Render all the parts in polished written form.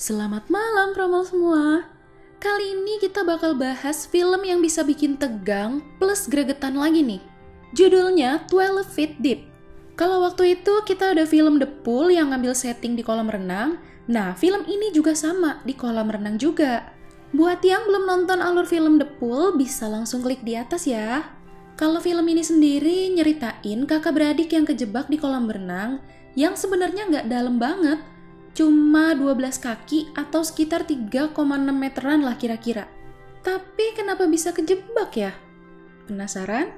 Selamat malam promo semua. Kali ini kita bakal bahas film yang bisa bikin tegang plus gregetan lagi nih. Judulnya 12 Feet Deep. Kalau waktu itu kita ada film The Pool yang ngambil setting di kolam renang. Nah, film ini juga sama, di kolam renang juga. Buat yang belum nonton alur film The Pool, bisa langsung klik di atas ya. Kalau film ini sendiri nyeritain kakak beradik yang kejebak di kolam renang yang sebenarnya nggak dalam banget. Cuma 12 kaki atau sekitar 3,6 meteran lah kira-kira. Tapi kenapa bisa kejebak ya? Penasaran?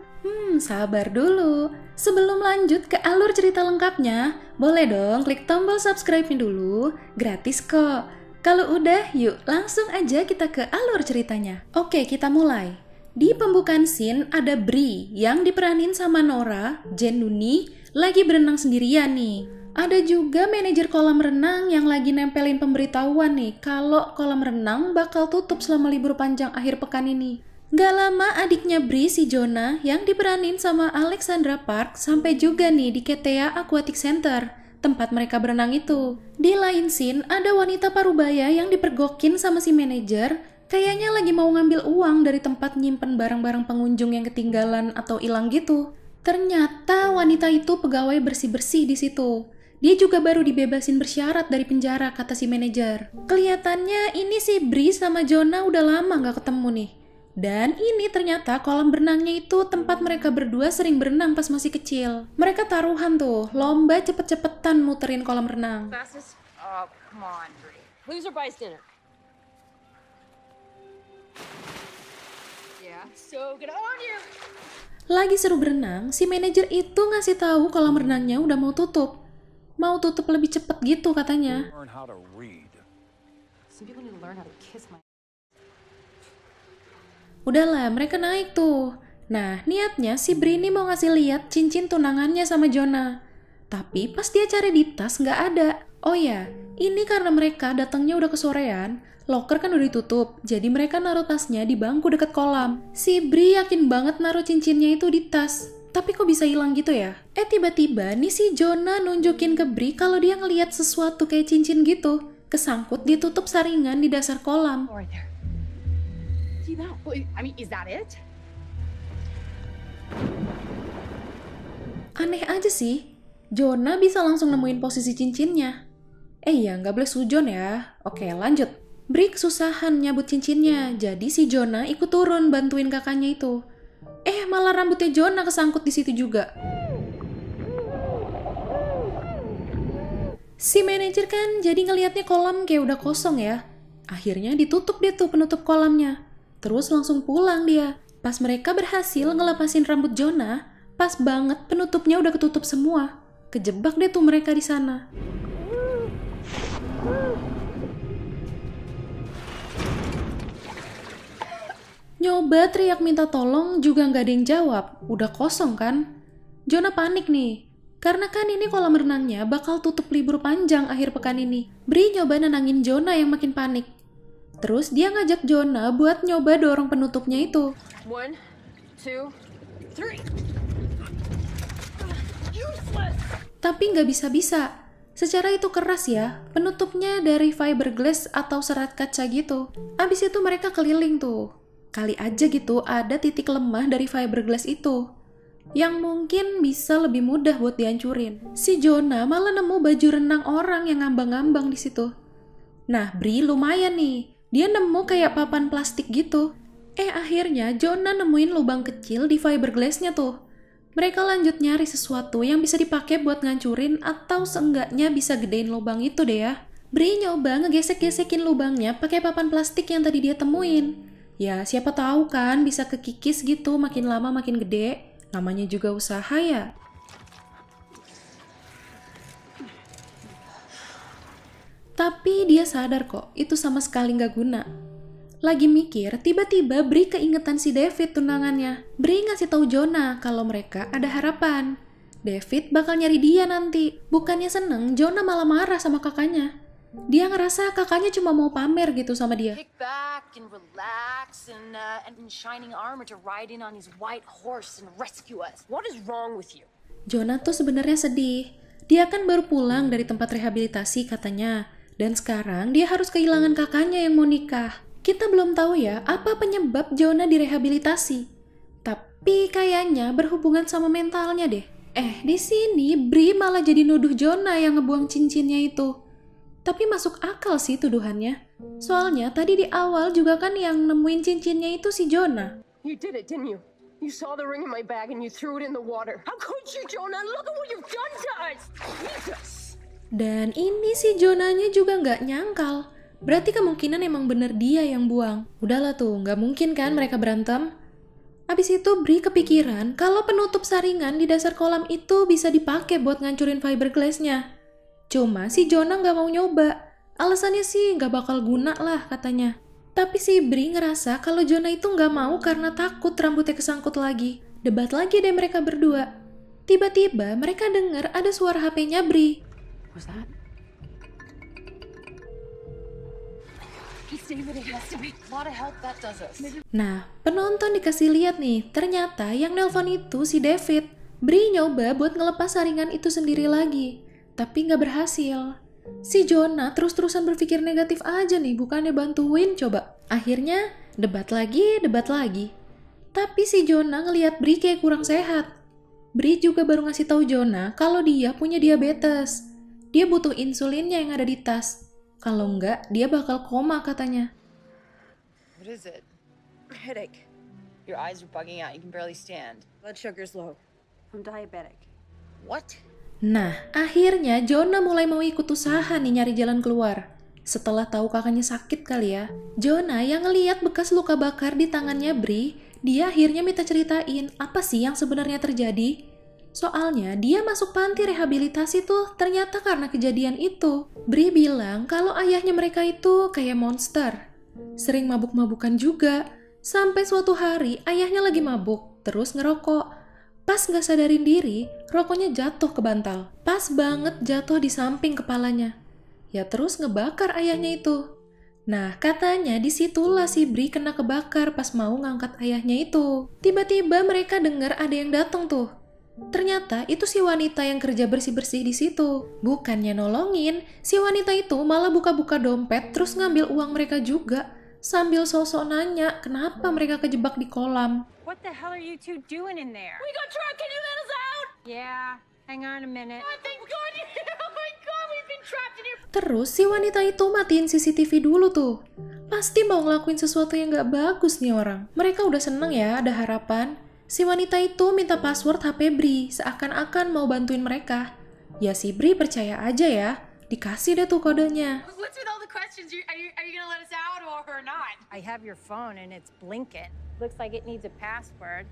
Sabar dulu. Sebelum lanjut ke alur cerita lengkapnya, boleh dong klik tombol subscribe-nya dulu, gratis kok. Kalau udah, yuk langsung aja kita ke alur ceritanya. Oke, kita mulai. Di pembukaan scene ada Brie yang diperanin sama Nora, Jen Nuni, lagi berenang sendirian nih. Ada juga manajer kolam renang yang lagi nempelin pemberitahuan nih kalau kolam renang bakal tutup selama libur panjang akhir pekan ini. Gak lama adiknya Brie, si Jonah, yang diperanin sama Alexandra Park sampai juga nih di Ketea Aquatic Center, tempat mereka berenang itu. Di lain scene ada wanita parubaya yang dipergokin sama si manajer, kayaknya lagi mau ngambil uang dari tempat nyimpen barang-barang pengunjung yang ketinggalan atau hilang gitu. Ternyata wanita itu pegawai bersih-bersih di situ. Dia juga baru dibebasin bersyarat dari penjara, kata si manajer. Kelihatannya ini si Brie sama Jonah udah lama gak ketemu nih. Dan ini ternyata kolam berenangnya itu tempat mereka berdua sering berenang pas masih kecil. Mereka taruhan tuh, lomba cepet-cepetan muterin kolam renang. Come on, Brie. Loser buys dinner. Yeah, so good on you. Lagi seru berenang, si manajer itu ngasih tahu kolam renangnya udah mau tutup. Mau tutup lebih cepet gitu katanya. Udahlah, mereka naik tuh. Nah, niatnya si Brie ini mau ngasih lihat cincin tunangannya sama Jonah. Tapi pas dia cari di tas nggak ada. Oh ya, ini karena mereka datangnya udah kesorean, loker kan udah ditutup, jadi mereka naruh tasnya di bangku deket kolam. Si Brie yakin banget naruh cincinnya itu di tas. Tapi kok bisa hilang gitu ya? Tiba-tiba nih si Jonah nunjukin ke Brie kalau dia ngelihat sesuatu kayak cincin gitu. Kesangkut ditutup saringan di dasar kolam. Aneh aja sih. Jonah bisa langsung nemuin posisi cincinnya. Iya, nggak boleh sujon ya. Oke, lanjut. Brie kesusahan nyabut cincinnya, jadi si Jonah ikut turun bantuin kakaknya itu. Malah rambutnya Jonah kesangkut di situ juga. Si manajer kan jadi ngelihatnya kolam kayak udah kosong ya. Akhirnya ditutup deh tuh penutup kolamnya. Terus langsung pulang dia. Pas mereka berhasil ngelepasin rambut Jonah, pas banget penutupnya udah ketutup semua. Kejebak deh tuh mereka di sana. Nyoba teriak minta tolong juga nggak ada yang jawab, udah kosong kan? Jonah panik nih, karena kan ini kolam renangnya bakal tutup libur panjang akhir pekan ini. Brie nyoba nenangin Jonah yang makin panik. Terus dia ngajak Jonah buat nyoba dorong penutupnya itu. 1, 2, 3. Tapi nggak bisa-bisa. Secara itu keras ya, penutupnya dari fiberglass atau serat kaca gitu. Abis itu mereka keliling tuh. Kali aja gitu ada titik lemah dari fiberglass itu yang mungkin bisa lebih mudah buat dihancurin. Si Jonah malah nemu baju renang orang yang ngambang-ngambang di situ. Nah, Brie lumayan nih. Dia nemu kayak papan plastik gitu. Akhirnya Jonah nemuin lubang kecil di fiberglassnya tuh. Mereka lanjut nyari sesuatu yang bisa dipakai buat ngancurin atau seenggaknya bisa gedein lubang itu deh ya. Brie nyoba ngegesek-gesekin lubangnya pakai papan plastik yang tadi dia temuin. Ya, siapa tahu kan bisa kekikis gitu, makin lama makin gede. Namanya juga usaha ya. Tapi dia sadar kok, itu sama sekali nggak guna. Lagi mikir, tiba-tiba Brie keingetan si David tunangannya. Brie ngasih tahu Jonah kalau mereka ada harapan. David bakal nyari dia nanti. Bukannya seneng, Jonah malah marah sama kakaknya. Dia ngerasa kakaknya cuma mau pamer gitu sama dia. Kick back and relax and in shining armor to ride in on his white horse and rescue us. What is wrong with you? Jonah tuh sebenarnya sedih. Dia kan baru pulang dari tempat rehabilitasi katanya. Dan sekarang dia harus kehilangan kakaknya yang mau nikah. Kita belum tahu ya apa penyebab Jonah direhabilitasi. Tapi kayaknya berhubungan sama mentalnya deh. Di sini Bree malah jadi nuduh Jonah yang ngebuang cincinnya itu. Tapi masuk akal sih tuduhannya. Soalnya tadi di awal juga kan yang nemuin cincinnya itu si Jonah. You did it, didn't you? You saw the ring in my bag and you threw it in the water. How could you, Jonah? Look at what you've done to us! Jesus! Dan ini si Jonahnya juga nggak nyangkal. Berarti kemungkinan emang bener dia yang buang. Udahlah tuh, nggak mungkin kan mereka berantem. Abis itu Bree kepikiran kalau penutup saringan di dasar kolam itu bisa dipakai buat ngancurin fiberglass-nya. Cuma si Jonah nggak mau nyoba. Alasannya sih nggak bakal guna lah katanya. Tapi si Bree ngerasa kalau Jonah itu nggak mau karena takut rambutnya kesangkut lagi. Debat lagi deh mereka berdua. Tiba-tiba mereka dengar ada suara HP-nya Bree. Was that? David, it has to be a lot of help that does us. Nah, penonton dikasih lihat nih, ternyata yang nelpon itu si David. Bree nyoba buat ngelepas saringan itu sendiri lagi, tapi nggak berhasil. Si Jonah terus-terusan berpikir negatif aja nih, bukannya bantuin coba. Akhirnya, debat lagi. Tapi si Jonah ngelihat Bree kayak kurang sehat. Bree juga baru ngasih tahu Jonah kalau dia punya diabetes. Dia butuh insulinnya yang ada di tas. Kalau enggak, dia bakal koma katanya. What is it? Headache. Your eyes are bugging out. You can barely stand. Blood sugar's low. I'm diabetic. What? Nah, akhirnya Jonah mulai mau ikut usaha nih nyari jalan keluar. Setelah tahu kakaknya sakit kali ya. Jonah yang ngeliat bekas luka bakar di tangannya Bree, dia akhirnya minta ceritain apa sih yang sebenarnya terjadi. Soalnya dia masuk panti rehabilitasi tuh ternyata karena kejadian itu. Bree bilang kalau ayahnya mereka itu kayak monster. Sering mabuk-mabukan juga. Sampai suatu hari ayahnya lagi mabuk, terus ngerokok. Pas nggak sadarin diri, rokoknya jatuh ke bantal. Pas banget jatuh di samping kepalanya. Ya terus ngebakar ayahnya itu. Nah katanya disitulah si Bree kena kebakar pas mau ngangkat ayahnya itu. Tiba-tiba mereka dengar ada yang datang tuh. Ternyata itu si wanita yang kerja bersih-bersih di situ. Bukannya nolongin, si wanita itu malah buka-buka dompet terus ngambil uang mereka juga. Sambil sosok nanya kenapa mereka kejebak di kolam. What the hell are you two doing in there? We got trapped. Can you let us out? Yeah, hang on a minute. Oh, thank God. Oh my God, we've been trapped in here. Terus si wanita itu matiin CCTV dulu tuh. Pasti mau ngelakuin sesuatu yang gak bagus nih orang. Mereka udah seneng ya, ada harapan. Si wanita itu minta password HP Bree, seakan-akan mau bantuin mereka. Ya si Bree percaya aja ya, dikasih deh tuh kodenya. What's with all the questions? Are you gonna let us out or not? I have your phone and it's blinking. Looks like it needs a password.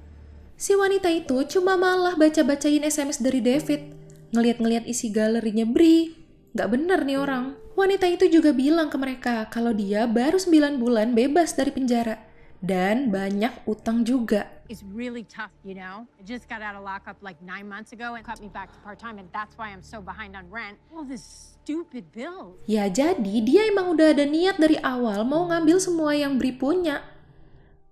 Si wanita itu cuma malah baca-bacain SMS dari David. Ngeliat-ngeliat isi galerinya Bree. Gak bener nih orang. Wanita itu juga bilang ke mereka kalau dia baru 9 bulan bebas dari penjara. Dan banyak utang juga. It's really tough, you know? I just got out of lockup like 9 months ago and cut me back to part-time and that's why I'm so behind on rent. All this stupid bills. Ya jadi dia emang udah ada niat dari awal mau ngambil semua yang Bree punya.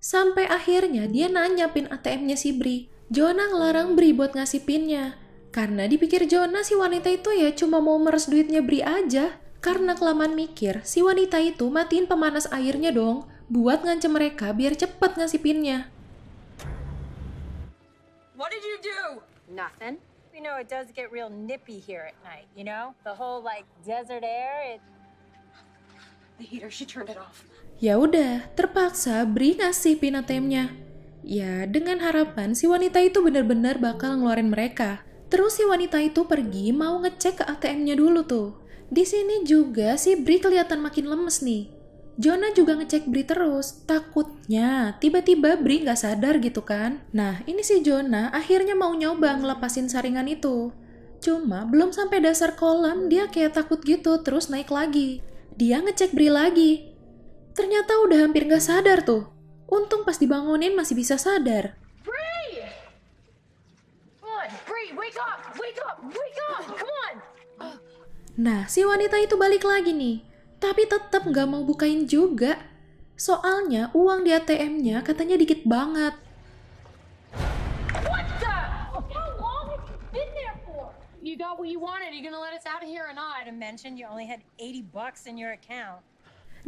Sampai akhirnya dia nanya pin ATM-nya si Bree. Jonah ngelarang Bree buat ngasih pinnya. Karena dipikir Jonah si wanita itu ya cuma mau meres duitnya Bree aja. Karena kelamaan mikir, si wanita itu matiin pemanas airnya dong. Buat ngancem mereka biar cepet ngasih pinnya. What did you do? Nothing. You know, it does get real nippy here at night, you know? The whole, like, desert air, The heater, she turned it off. Ya udah, terpaksa Bree ngasih pin ATM-nya. Ya, dengan harapan si wanita itu benar-benar bakal ngeluarin mereka. Terus si wanita itu pergi mau ngecek ke ATM-nya dulu tuh. Di sini juga si Bree kelihatan makin lemes nih. Jonah juga ngecek Bree terus, takutnya tiba-tiba Bree nggak sadar gitu kan. Nah ini si Jonah akhirnya mau nyoba ngelepasin saringan itu. Cuma belum sampai dasar kolam dia kayak takut gitu terus naik lagi. Dia ngecek Bree lagi. Ternyata udah hampir nggak sadar tuh. Untung pas dibangunin masih bisa sadar. Bree! Come on, Bree, wake up! Wake up! Wake up! Come on! Nah si wanita itu balik lagi nih. Tapi tetap nggak mau bukain juga. Soalnya uang di ATM-nya katanya dikit banget. What the? How long have you been there for? you got what you wanted. Are you gonna let us out of here or not? I mentioned you only had $80 in your account.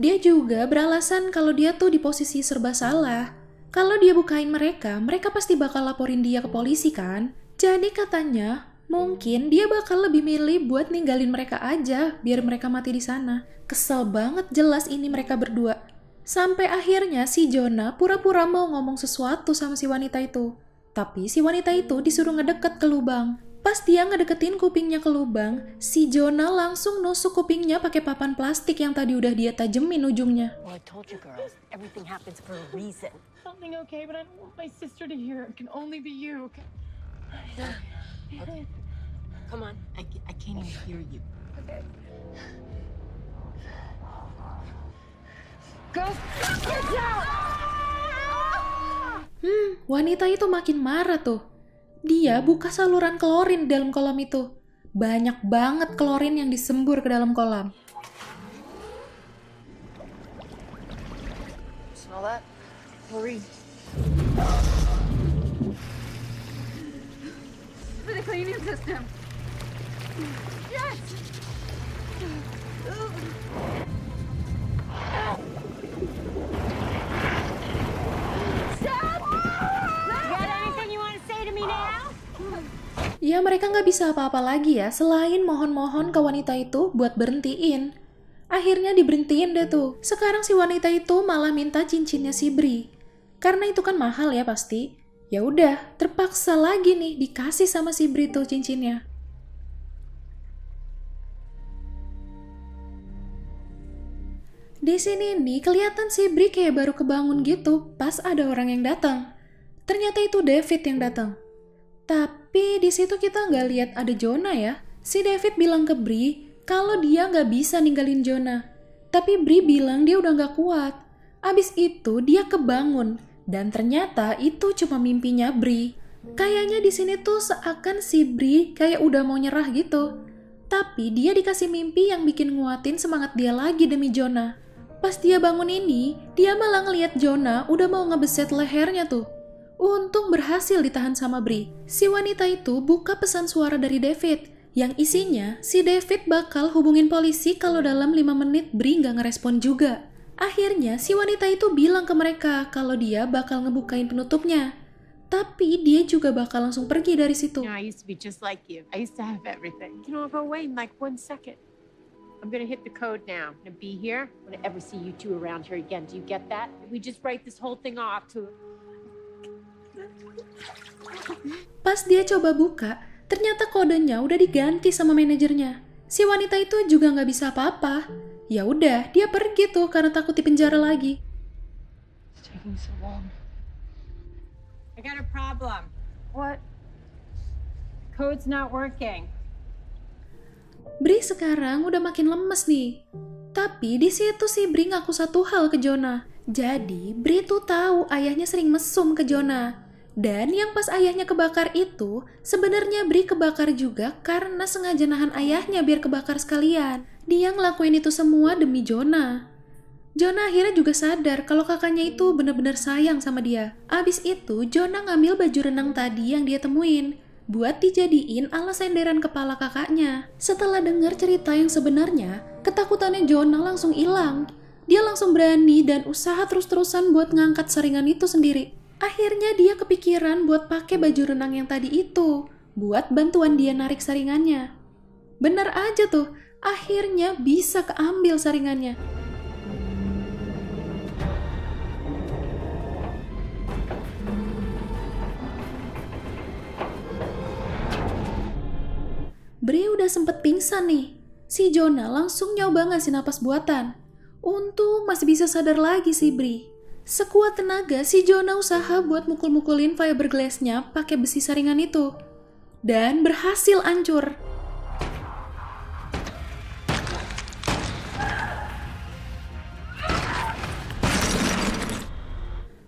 Dia juga beralasan kalau dia tuh di posisi serba salah. Kalau dia bukain mereka, mereka pasti bakal laporin dia ke polisi kan? Jadi katanya, mungkin dia bakal lebih milih buat ninggalin mereka aja, biar mereka mati di sana. Kesel banget jelas ini mereka berdua. Sampai akhirnya si Jonah pura-pura mau ngomong sesuatu sama si wanita itu. Tapi si wanita itu disuruh ngedeket ke lubang. Pas dia ngedeketin kupingnya ke lubang, si Jonah langsung nusuk kupingnya pakai papan plastik yang tadi udah dia tajemin ujungnya. Well, I told you girls, everything happens for a reason. Something okay, but I don't want my sister to hear. It can only be you. Okay. Come on, I can't even hear you. Okay. Go! Get down! Wanita itu makin marah tuh. Dia buka saluran klorin di dalam kolam itu. Banyak banget klorin yang disembur ke dalam kolam. Smell that? Hurry. For the cleaning system. Yes! Ya mereka nggak bisa apa-apa lagi ya, selain mohon-mohon ke wanita itu buat berhentiin. Akhirnya diberhentiin deh tuh. Sekarang si wanita itu malah minta cincinnya si Bree. Karena itu kan mahal ya pasti. Ya udah, terpaksa lagi nih dikasih sama si Bree tuh cincinnya. Di sini nih kelihatan si Bree kayak baru kebangun gitu pas ada orang yang datang. Ternyata itu David yang datang. Tapi di situ kita nggak lihat ada Jonah ya. Si David bilang ke Bree kalau dia nggak bisa ninggalin Jonah. Tapi Bree bilang dia udah nggak kuat. Abis itu dia kebangun dan ternyata itu cuma mimpinya Bree. Kayaknya di sini tuh seakan si Bree kayak udah mau nyerah gitu. Tapi dia dikasih mimpi yang bikin nguatin semangat dia lagi demi Jonah. Pas dia bangun ini, dia malah ngeliat Jonah udah mau ngebeset lehernya tuh. Untung berhasil ditahan sama Bree. Si wanita itu buka pesan suara dari David, yang isinya si David bakal hubungin polisi kalau dalam 5 menit Bree nggak ngerespon juga. Akhirnya si wanita itu bilang ke mereka kalau dia bakal ngebukain penutupnya. Tapi dia juga bakal langsung pergi dari situ. I used to be just like you. I used to have everything. You know, I'll go away in like 1 second. I'm gonna hit the code now. I'm gonna be here. I'm gonna ever see you two around here again. Do you get that? We just write this whole thing off to... Pas dia coba buka, ternyata kodenya udah diganti sama manajernya. Si wanita itu juga nggak bisa apa-apa. Ya udah, dia pergi tuh karena takut dipenjara lagi. It's taking so long. I got a problem. What? Code's not working. Bree sekarang udah makin lemes nih. Tapi di situ si Bree ngaku satu hal ke Jonah. Jadi Bree tuh tahu ayahnya sering mesum ke Jonah. Dan yang pas ayahnya kebakar itu, sebenarnya Bree kebakar juga karena sengaja nahan ayahnya biar kebakar sekalian. Dia ngelakuin itu semua demi Jonah. Jonah akhirnya juga sadar kalau kakaknya itu benar-benar sayang sama dia. Abis itu, Jonah ngambil baju renang tadi yang dia temuin buat dijadiin alas senderan kepala kakaknya. Setelah dengar cerita yang sebenarnya, ketakutannya Jonah langsung hilang. Dia langsung berani dan usaha terus-terusan buat ngangkat saringan itu sendiri. Akhirnya dia kepikiran buat pakai baju renang yang tadi itu, buat bantuan dia narik saringannya. Bener aja tuh, akhirnya bisa keambil saringannya. Bree udah sempet pingsan nih. Si Jonah langsung nyoba ngasih napas buatan. Untung masih bisa sadar lagi si Bree. Sekuat tenaga, si Jonah usaha buat mukul-mukulin fiberglass-nya pakai besi saringan itu. Dan berhasil hancur.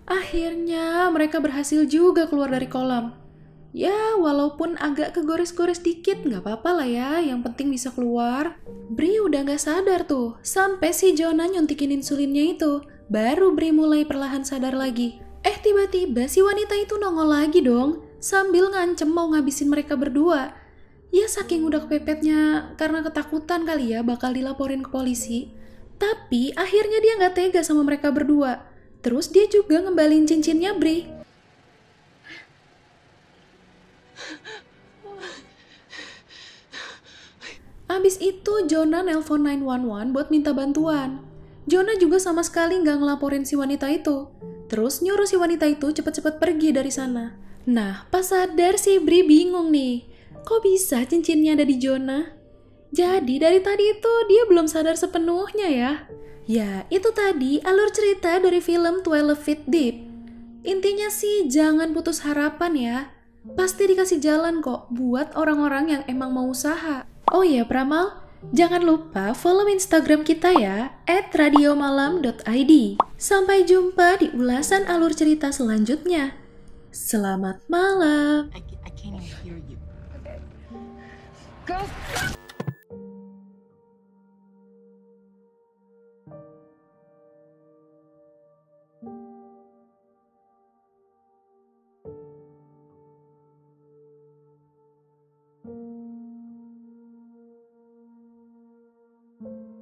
Akhirnya mereka berhasil juga keluar dari kolam. Ya, walaupun agak kegores-gores dikit, nggak apa-apa lah ya, yang penting bisa keluar. Bree udah nggak sadar tuh, sampai si Jonah nyuntikin insulinnya itu. Baru Bree mulai perlahan sadar lagi. Tiba-tiba si wanita itu nongol lagi dong, sambil ngancem mau ngabisin mereka berdua. Ya saking udah kepepetnya karena ketakutan kali ya bakal dilaporin ke polisi. Tapi akhirnya dia nggak tega sama mereka berdua. Terus dia juga ngembalin cincinnya Bri. Abis itu Jonah nelpon 911 buat minta bantuan. Jonah juga sama sekali nggak ngelaporin si wanita itu. Terus nyuruh si wanita itu cepet-cepet pergi dari sana. Nah, pas sadar si Bri bingung nih. Kok bisa cincinnya ada di Jonah? Jadi dari tadi itu dia belum sadar sepenuhnya ya. Ya, itu tadi alur cerita dari film 12 Feet Deep. Intinya sih jangan putus harapan ya. Pasti dikasih jalan kok buat orang-orang yang emang mau usaha. Oh iya Pramal, jangan lupa follow Instagram kita ya @radiomalam.id. Sampai jumpa di ulasan alur cerita selanjutnya. Selamat malam. I can't even hear you. Okay. Go! Thank you.